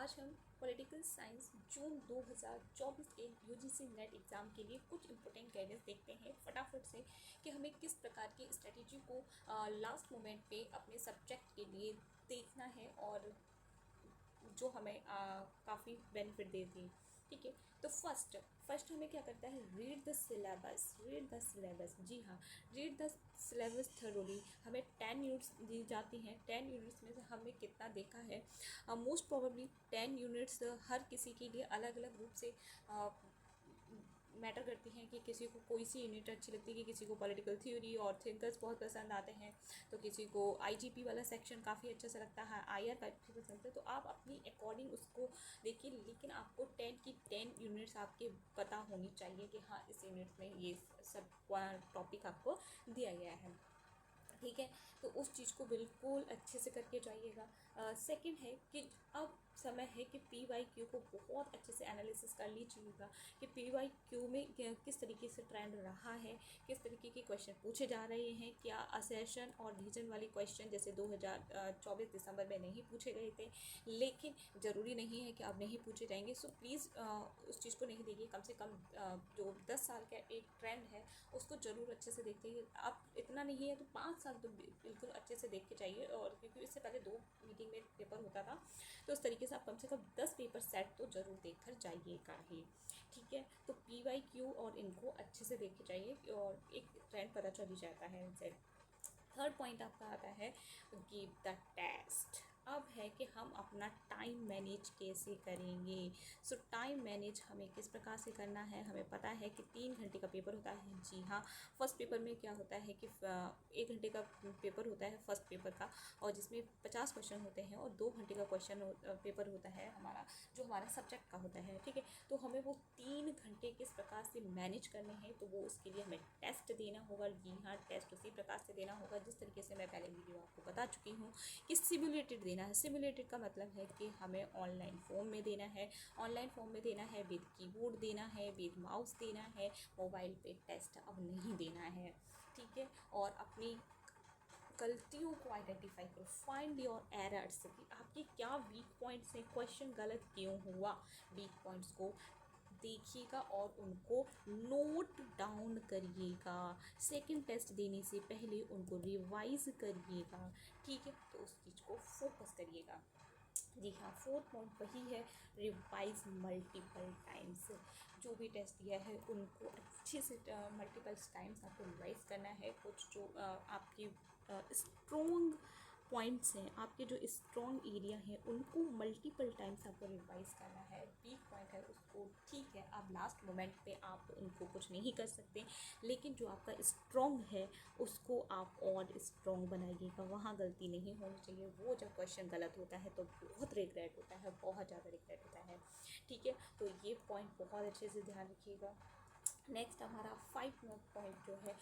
आज हम political science जून 2024 के यूजीसी नेट एग्ज़ाम के लिए कुछ इंपॉर्टेंट गाइडेंस देखते हैं फटाफट से कि हमें किस प्रकार की स्ट्रेटजी को लास्ट मोमेंट पे अपने सब्जेक्ट के लिए देखना है और जो हमें काफ़ी बेनिफिट देती है। ठीक है, तो फर्स्ट हमें क्या करता है, रीड द सिलेबस। जी हाँ, रीड द सिलेबस थरोली। हमें 10 यूनिट्स दी जाती हैं। 10 यूनिट्स में से हमें कितना देखा है, मोस्ट प्रोबेबली 10 यूनिट्स हर किसी के लिए अलग अलग रूप से मैटर करती हैं कि किसी को कोई सी यूनिट अच्छी लगती है, कि किसी को पॉलिटिकल थ्योरी और थिंकर्स बहुत पसंद आते हैं, तो किसी को आईजीपी वाला सेक्शन काफ़ी अच्छा सा लगता है, आईआर काफ़ी पसंद है। तो आप अपनी अकॉर्डिंग उसको देखिए, लेकिन आपको 10 की 10 यूनिट्स आपके पता होनी चाहिए कि हाँ इस यूनिट में ये सब टॉपिक आपको दिया गया है। ठीक है, तो उस चीज़ को बिल्कुल अच्छे से करके जाइएगा। सेकंड है कि अब समय है कि PYQ को बहुत अच्छे से एनालिसिस कर लीजिएगा कि PYQ में किस तरीके से ट्रेंड रहा है, किस तरीके के क्वेश्चन पूछे जा रहे हैं, क्या असेशन और रीजन वाले क्वेश्चन जैसे 2024 दिसंबर में नहीं पूछे गए थे, लेकिन ज़रूरी नहीं है कि अब नहीं पूछे जाएंगे। सो प्लीज़ उस चीज़ को नहीं देखिए, कम से कम जो 10 साल का एक ट्रेंड है उसको ज़रूर अच्छे से देखते हैं। अब इतना नहीं है तो 5 साल तो बिल्कुल अच्छे से देख के चाहिए, और क्योंकि इससे पहले 2 मीटिंग में पेपर होता था, तो उस तरीके से आप कम से कम 10 पेपर सेट तो ज़रूर देख कर जाइएगा ही। ठीक है, तो PYQ और इनको अच्छे से देख के जाइए और एक ट्रेंड पता चल ही जाता है इनसे। थर्ड पॉइंट आपका आता है गिव द टेस्ट। अब है कि हम अपना टाइम मैनेज कैसे करेंगे। सो टाइम मैनेज हमें किस प्रकार से करना है, हमें पता है कि 3 घंटे का पेपर होता है। जी हाँ, फर्स्ट पेपर में क्या होता है कि 1 घंटे का पेपर होता है फर्स्ट पेपर का, और जिसमें 50 क्वेश्चन होते हैं, और 2 घंटे का पेपर होता है हमारा, जो हमारा सब्जेक्ट का होता है। ठीक है, तो हमें वो 3 घंटे किस प्रकार से मैनेज करने हैं, तो वो उसके लिए हमें टेस्ट देना होगा। जी हाँ, टेस्ट उसी प्रकार से देना होगा जिस तरीके से मैं पहले वीडियो आपको बता चुकी हूँ कि सिमुलेटेड देना है। सिमुलेटेड का मतलब है कि हमें ऑनलाइन फॉर्म में देना है, विद कीबोर्ड देना है, विद माउस देना है, मोबाइल पे टेस्ट अब नहीं देना है। ठीक है, और अपनी गलतियों को आइडेंटिफाई करो, फाइंड योर एरर्स कि आपके क्या वीक पॉइंट्स हैं, क्वेश्चन गलत क्यों हुआ। वीक पॉइंट्स को देखिएगा और उनको नोट डाउन करिएगा। सेकंड टेस्ट देने से पहले उनको रिवाइज करिएगा। ठीक है, तो उस चीज़ को फोकस करिएगा। जी हाँ, फोर्थ पॉइंट वही है, रिवाइज मल्टीपल टाइम्स। जो भी टेस्ट दिया है उनको अच्छे से मल्टीपल टाइम्स आपको रिवाइज करना है। कुछ जो आपकी स्ट्रॉन्ग पॉइंट्स हैं, आपके जो स्ट्रॉन्ग एरिया हैं, उनको मल्टीपल टाइम्स आपको रिवाइज करना है। वीक पॉइंट है उसको, ठीक है, आप लास्ट मोमेंट पे आप उनको कुछ नहीं कर सकते, लेकिन जो आपका स्ट्रॉन्ग है उसको आप और स्ट्रॉन्ग बनाइएगा, वहाँ गलती नहीं होनी चाहिए। वो जब क्वेश्चन गलत होता है तो बहुत रिग्रेट होता है, बहुत ज़्यादा रिग्रेट होता है। ठीक है, तो ये पॉइंट बहुत अच्छे से ध्यान रखिएगा। नेक्स्ट हमारा 5 पॉइंट जो है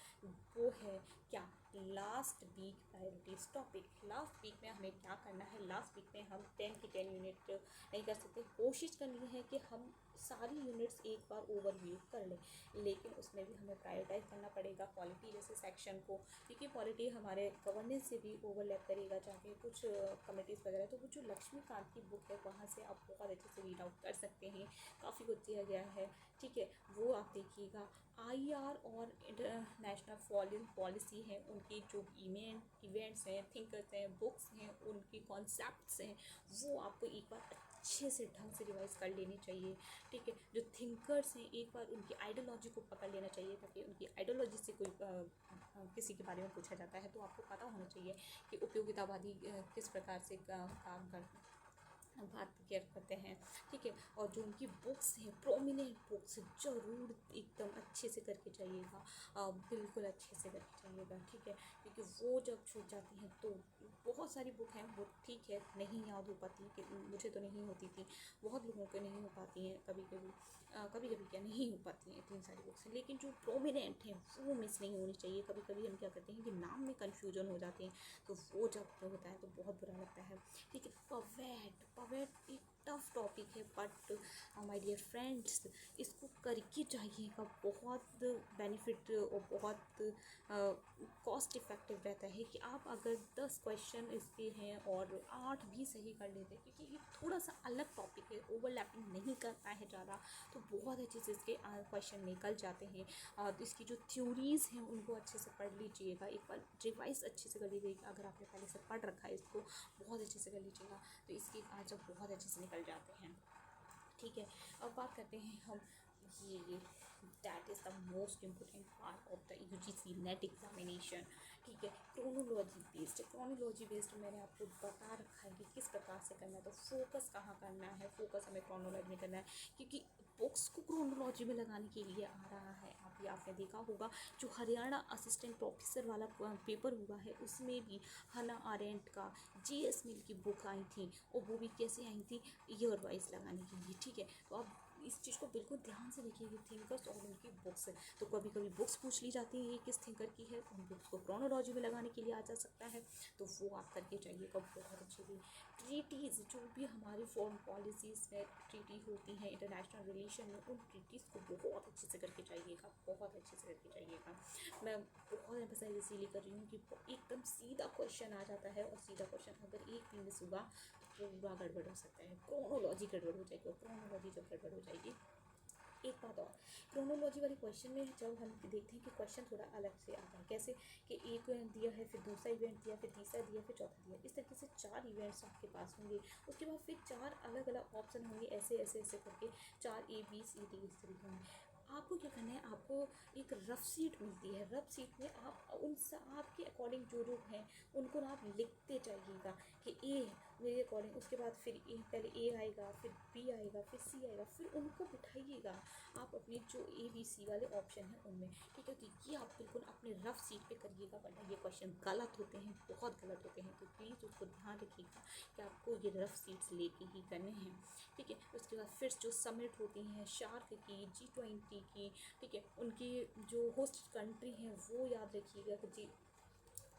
वो है क्या, last week priorities topic. Last week में हमें क्या करना है, लास्ट वीक में हम 10 की 10 यूनिट नहीं कर सकते, कोशिश करनी है कि हम सारी यूनिट्स एक बार ओवरव्यू कर लें, लेकिन उसमें भी हमें प्रायोरिटाइज करना पड़ेगा पॉलिटी जैसे सेक्शन को, क्योंकि पॉलिटी हमारे गवर्नेंस से भी ओवरलैप करेगा जाके कुछ कमिटीज़ वगैरह। तो वो जो लक्ष्मीकांत की बुक है वहाँ से आप बहुत अच्छे से रीड आउट कर सकते हैं, काफ़ी कुछ दिया गया है। ठीक है, वो आप देखिएगा। IR और इंटरनेशनल फॉरेन पॉलिसी है, उनकी जो इवेंट्स हैं, थिंकर्स हैं, बुक्स हैं, उनकी कॉन्सेप्ट्स हैं, वो आपको एक बार अच्छे से ढंग से रिवाइज कर लेनी चाहिए। ठीक है, जो थिंकर्स हैं एक बार उनकी आइडियोलॉजी को पकड़ लेना चाहिए, ताकि उनकी आइडियोलॉजी से कोई किसी के बारे में पूछा जाता है तो आपको पता होना चाहिए कि उपयोगितावादी किस प्रकार से काम बात केयर करते हैं। ठीक है, और जो उनकी बुक्स हैं, प्रोमिनेंट बुक्स, ज़रूर एकदम अच्छे से करके जाइएगा, बिल्कुल अच्छे से करके जाइएगा। ठीक है, क्योंकि वो जब छूट जाती हैं तो बहुत सारी बुक हैं, वो ठीक है नहीं याद हो पाती कि मुझे तो नहीं होती थी, बहुत लोगों को नहीं हो पाती हैं, कभी कभी क्या नहीं हो पाती हैं इतनी सारी बुक्स, लेकिन जो प्रोमिनेंट हैं वो मिस नहीं होनी चाहिए। कभी कभी हम क्या करते हैं कि नाम में कन्फ्यूजन हो जाते हैं, तो वो जब होता है तो बहुत बुरा लगता है। ठीक है, वेरी टफ टॉपिक है, बट माय डियर फ्रेंड्स इसको करके जाइएगा, बहुत बेनिफिट और बहुत कॉस्ट इफ़ेक्टिव रहता है कि आप अगर 10 क्वेश्चन इसके हैं और 8 भी सही कर लेते हैं, क्योंकि ये थोड़ा सा अलग टॉपिक है, ओवरलैपिंग नहीं करता है ज़्यादा, तो बहुत अच्छे से इसके क्वेश्चन निकल जाते हैं। तो इसकी जो थ्योरीज़ हैं उनको अच्छे से पढ़ लीजिएगा, एक बार रिवाइज अच्छे से कर लीजिएगा, अगर आपने पहले से पढ़ रखा है इसको बहुत अच्छे से कर लीजिएगा, तो इसके आंसर बहुत अच्छे से निकल जाते हैं। ठीक है, अब बात करते हैं हम ये that is the most important part of the UGC net examination. ठीक है, क्रोनोलॉजी बेस्ड मैंने आपको बता रखा है कि किस प्रकार से करना है, तो फोकस कहाँ करना है, फोकस हमें क्रोनोलॉजी में करना है, क्योंकि बुक्स को क्रोनोलॉजी में लगाने के लिए आ रहा है। आपने देखा होगा जो हरियाणा असिस्टेंट प्रोफेसर वाला पेपर हुआ है उसमें भी हना आरेंट का JS मिल की बुक आई थी, और वो भी कैसे आई थी, ईयर वाइज लगाने के लिए। ठीक है, तो आप इस चीज़ को बिल्कुल ध्यान से देखिए, थिंकर्स और उनकी बुक्स है, तो कभी कभी बुक्स पूछ ली जाती है किस थिंकर की है, उन बुक्स को क्रोनोलॉजी में लगाने के लिए आ जा सकता है, तो वो आप करके जाइएगा बहुत अच्छी थी। ट्रीटीज़ जो भी हमारी फॉरेन पॉलिसीज़ में ट्रीटी होती हैं, इंटरनेशनल रिलेशन में, उन ट्रीटीज़ को बहुत अच्छे से करके जाइएगा, बहुत अच्छे से करके जाइएगा। मैं बहुत एम्फसाइज इसीलिए कर रही हूँ कि एकदम सीधा क्वेश्चन आ जाता है, और सीधा क्वेश्चन अगर एक दिन मिस हुआ तो पूरा गड़बड़ हो सकता है, क्रोनोलॉजी गड़बड़ हो जाएगी, क्रोनोलॉजी जब गड़बड़ हो जाएगी। एक बात और, क्रोनोलॉजी वाले क्वेश्चन में जब हम देखते हैं कि क्वेश्चन थोड़ा अलग से आता है, कैसे कि एक दिया है, फिर दूसरा इवेंट दिया, फिर तीसरा दिया, फिर चौथा दिया, इस तरीके से 4 इवेंट्स आपके पास होंगे, उसके बाद फिर 4 अलग अलग ऑप्शन होंगे, ऐसे ऐसे ऐसे करके 4 ABCD इस तरीके होंगे। आपको क्या करना है, आपको एक रफ सीट मिलती है, रफ सीट में आप उन आपके अकॉर्डिंग जो हैं उनको ना आप लिखते जाइएगा कि ए मेरे अकॉर्डिंग, उसके बाद फिर पहले A आएगा, फिर B आएगा, फिर C आएगा, फिर उनको बिठाइएगा आप अपने जो ABC वाले ऑप्शन हैं उनमें। ठीक है, तो ये आप बिल्कुल अपने रफ सीट पे करिएगा, वरना ये क्वेश्चन गलत होते हैं, बहुत गलत होते हैं, तो प्लीज़ उसको ध्यान रखिएगा कि आपको ये रफ सीट्स लेके ही करने हैं। ठीक है, उसके बाद फिर जो समिट होती हैं शार्क की, G20 की, ठीक है, उनकी जो होस्ट कंट्री हैं वो याद रखिएगा कि जी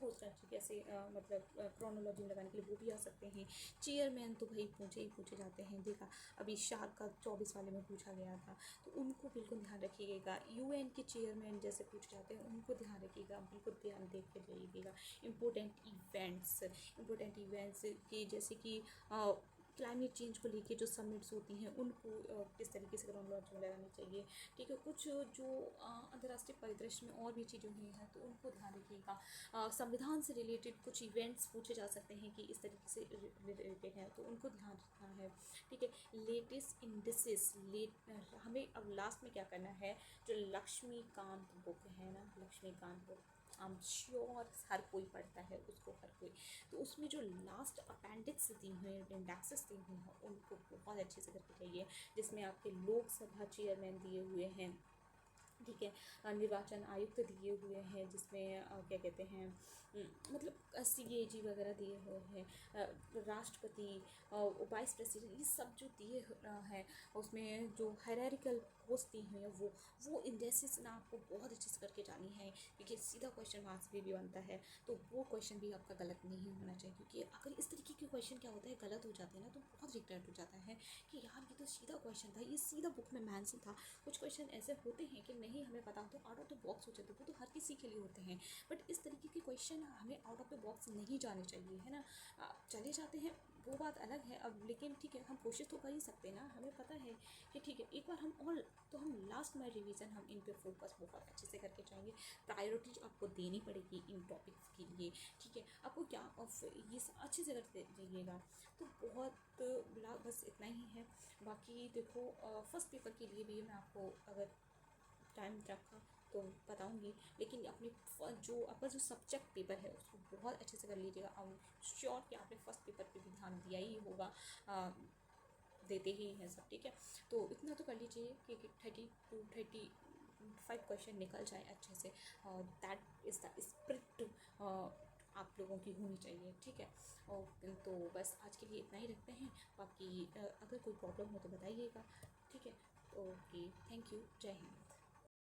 होस्ट कंट्री कैसे मतलब क्रोनोलॉजी में लगाने के लिए वो भी आ सकते हैं। चेयरमैन तो भाई पूछे जाते हैं, देखा अभी शार्क का 24 वाले में पूछा गया था, तो उनको बिल्कुल ध्यान रखिएगा। UN के चेयरमैन जैसे पूछे जाते हैं उनको ध्यान रखिएगा, बिल्कुल ध्यान देख के जाइएगा। इम्पोर्टेंट इवेंट्स के जैसे कि क्लाइमेट चेंज को लेके जो समिट्स होती हैं उनको किस तरीके से क्रोनोलॉजी में लगानी चाहिए। ठीक है, कुछ जो अंतर्राष्ट्रीय परिदृश्य में और भी चीज़ें हुई हैं तो उनको ध्यान रखिएगा। संविधान से रिलेटेड कुछ इवेंट्स पूछे जा सकते हैं कि इस तरीके से रिलेटेड हैं, तो उनको ध्यान रखना है। ठीक है, लेटेस्ट इंडिसेस हमें अब लास्ट में क्या करना है, जो लक्ष्मीकांत बुक है ना, Laxmikant book I am sure हर कोई पढ़ता है उसको, हर कोई, तो उसमें जो लास्ट अपेंडिक्स दी हुई हैं, इंडेक्सेस दी हुई हैं, उनको बहुत अच्छे से करके चाहिए, जिसमें आपके लोकसभा चेयरमैन दिए हुए हैं। ठीक है, निर्वाचन आयुक्त दिए हुए हैं, जिसमें क्या कहते हैं मतलब CAG वगैरह दिए हुए हैं, राष्ट्रपति, वाइस प्रेसिडेंट, ये सब जो दिए हैं, उसमें जो हायरार्किकल पोस्ट दी हुई है वो इंडेक्सेस ना आपको बहुत अच्छे से करके जानी है, क्योंकि सीधा क्वेश्चन मार्क्स भी बनता है, तो वो क्वेश्चन भी आपका गलत नहीं होना चाहिए, क्योंकि अगर इस तरीके के क्वेश्चन क्या होता है गलत हो जाते हैं ना, तो बहुत रिग्रेट हो जाता है कि यार ये तो सीधा क्वेश्चन था, ये सीधा बुक में मेंशन था। कुछ क्वेश्चन ऐसे होते हैं कि नहीं हमें पता तो आउट ऑफ द बॉक्स हो जाते, वो तो हर किसी के लिए होते हैं, बट इस तरीके के क्वेश्चन हमें आउट ऑफ द बॉक्स नहीं जाने चाहिए, है ना। चले जाते हैं वो बात अलग है अब, लेकिन ठीक है हम कोशिश तो कर ही सकते हैं ना, हमें पता है कि ठीक है एक बार हम और, तो हम लास्ट में रिवीजन हम इन पे फोकस बहुत अच्छे से करके जाएंगे। प्रायोरिटी आपको देनी पड़ेगी इन टॉपिक्स के लिए। ठीक है, आपको क्या ये अच्छे से करते जाइएगा, तो बहुत बस इतना ही है। बाकी देखो फर्स्ट पेपर के लिए भी मैं आपको अगर टाइम रखा तो बताऊंगी, लेकिन अपने जो आपका जो सब्जेक्ट पेपर है उसको बहुत अच्छे से कर लीजिएगा। आई एम श्योर कि आपने फर्स्ट पेपर पे भी ध्यान दिया ही होगा, देते ही हैं सब। ठीक है, तो इतना तो कर लीजिए कि 30 to 35 क्वेश्चन निकल जाए अच्छे से, और दैट इज़ द स्पिरिट आप लोगों की होनी चाहिए। ठीक है, और तो बस आज के लिए इतना ही रखते हैं, बाकी अगर कोई प्रॉब्लम हो तो बताइएगा। ठीक है, ओके, थैंक यू, जय हिंद।